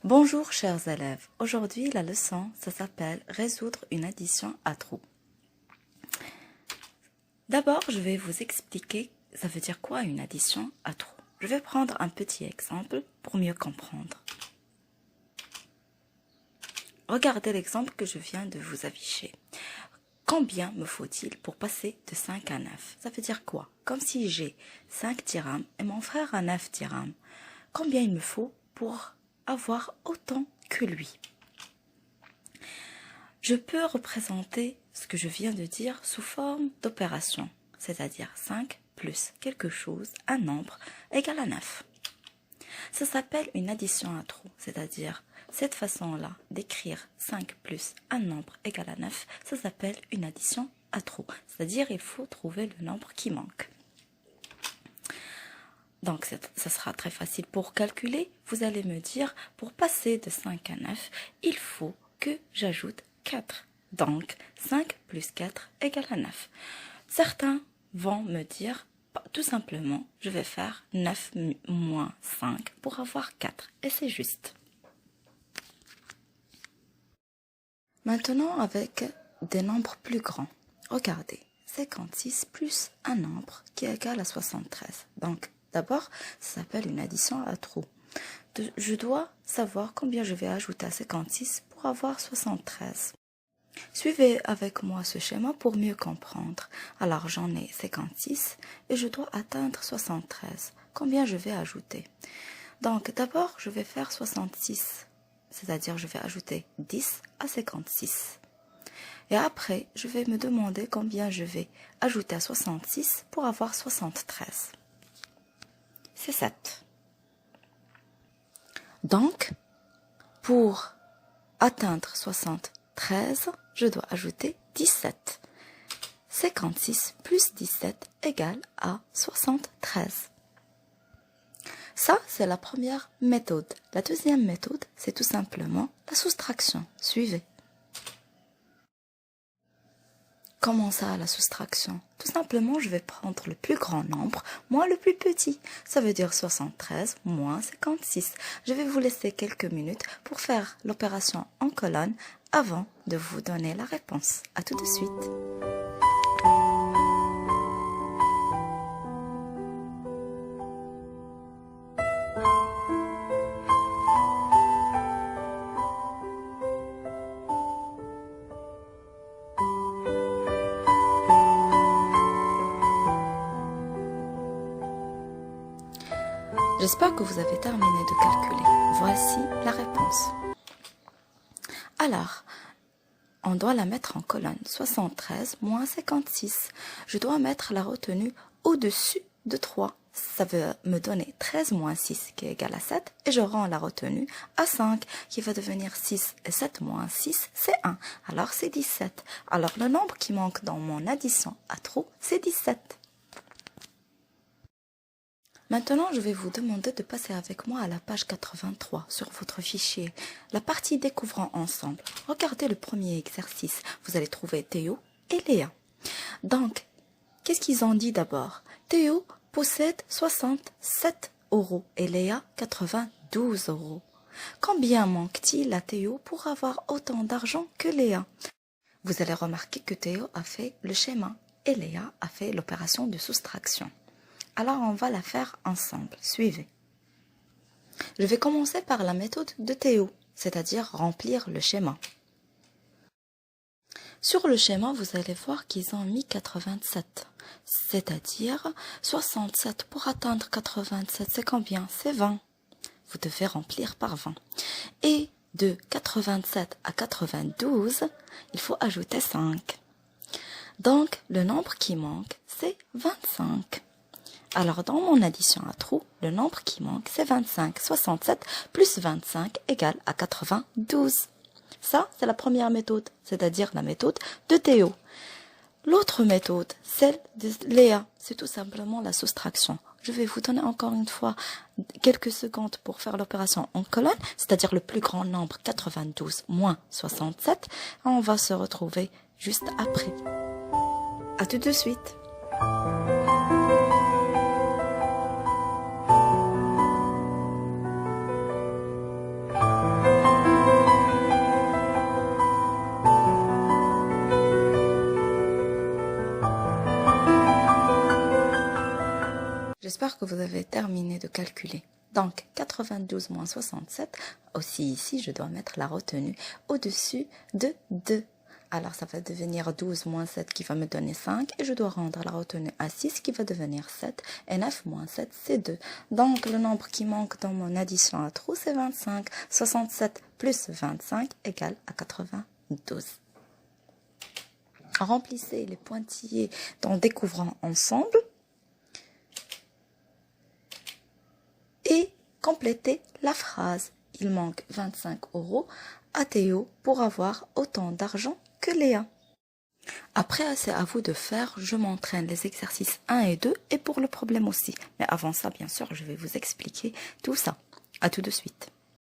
Bonjour chers élèves, aujourd'hui la leçon ça s'appelle résoudre une addition à trous. D'abord je vais vous expliquer ça veut dire quoi une addition à trous. Je vais prendre un petit exemple pour mieux comprendre. Regardez l'exemple que je viens de vous afficher. Combien me faut-il pour passer de 5 à 9? Ça veut dire quoi? Comme si j'ai 5 dirhams et mon frère a 9 dirhams. Combien il me faut pour avoir autant que lui? Je peux représenter ce que je viens de dire sous forme d'opération, c'est-à-dire 5 plus quelque chose, un nombre, égale à 9. Ça s'appelle une addition à trous, c'est-à-dire cette façon-là d'écrire 5 plus un nombre égal à 9, ça s'appelle une addition à trous, c'est-à-dire il faut trouver le nombre qui manque. Donc ça sera très facile pour calculer. Vous allez me dire, pour passer de 5 à 9, il faut que j'ajoute 4. Donc 5 plus 4 égale à 9. Certains vont me dire, tout simplement, je vais faire 9 moins 5 pour avoir 4. Et c'est juste. Maintenant, avec des nombres plus grands. Regardez, 56 plus un nombre qui est égal à 73. Donc, d'abord, ça s'appelle une addition à trous. Je dois savoir combien je vais ajouter à 56 pour avoir 73. Suivez avec moi ce schéma pour mieux comprendre. Alors, j'en ai 56 et je dois atteindre 73. Combien je vais ajouter? Donc, d'abord, je vais faire 66. C'est-à-dire, je vais ajouter 10 à 56. Et après, je vais me demander combien je vais ajouter à 66 pour avoir 73. C'est 7. Donc, pour atteindre 73, je dois ajouter 17. 56 plus 17 égale à 73. Ça, c'est la première méthode. La deuxième méthode, c'est tout simplement la soustraction. Suivez. Comment ça, la soustraction? Tout simplement, je vais prendre le plus grand nombre moins le plus petit. Ça veut dire 73 moins 56. Je vais vous laisser quelques minutes pour faire l'opération en colonne avant de vous donner la réponse. À tout de suite. J'espère que vous avez terminé de calculer. Voici la réponse. Alors, on doit la mettre en colonne. 73 moins 56. Je dois mettre la retenue au-dessus de 3. Ça veut me donner 13 moins 6 qui est égal à 7. Et je rends la retenue à 5 qui va devenir 6. Et 7 moins 6, c'est 1. Alors c'est 17. Alors le nombre qui manque dans mon addition à trous, c'est 17. Maintenant, je vais vous demander de passer avec moi à la page 83 sur votre fichier. La partie découvrant ensemble. Regardez le premier exercice. Vous allez trouver Théo et Léa. Donc, qu'est-ce qu'ils ont dit d'abord? Théo possède 67 € et Léa 92 €. Combien manque-t-il à Théo pour avoir autant d'argent que Léa? Vous allez remarquer que Théo a fait le schéma et Léa a fait l'opération de soustraction. Alors, on va la faire ensemble. Suivez. Je vais commencer par la méthode de Théo, c'est-à-dire remplir le schéma. Sur le schéma, vous allez voir qu'ils ont mis 87, c'est-à-dire 67 pour atteindre 87, c'est combien? C'est 20. Vous devez remplir par 20. Et de 87 à 92, il faut ajouter 5. Donc, le nombre qui manque, c'est 25. Alors, dans mon addition à trous, le nombre qui manque, c'est 25. 67 plus 25 égale à 92. Ça, c'est la première méthode, c'est-à-dire la méthode de Théo. L'autre méthode, celle de Léa, c'est tout simplement la soustraction. Je vais vous donner encore une fois quelques secondes pour faire l'opération en colonne, c'est-à-dire le plus grand nombre, 92 moins 67. On va se retrouver juste après. À tout de suite. J'espère que vous avez terminé de calculer. Donc, 92 moins 67, aussi ici, je dois mettre la retenue au-dessus de 2. Alors, ça va devenir 12 moins 7 qui va me donner 5. Et je dois rendre la retenue à 6 qui va devenir 7. Et 9 moins 7, c'est 2. Donc, le nombre qui manque dans mon addition à trous, c'est 25. 67 plus 25 égale à 92. Remplissez les pointillés en découvrant ensemble. Et complétez la phrase. Il manque 25 € à Théo pour avoir autant d'argent que Léa. Après, c'est à vous de faire. Je m'entraîne les exercices 1 et 2 et pour le problème aussi. Mais avant ça, bien sûr, je vais vous expliquer tout ça. À tout de suite.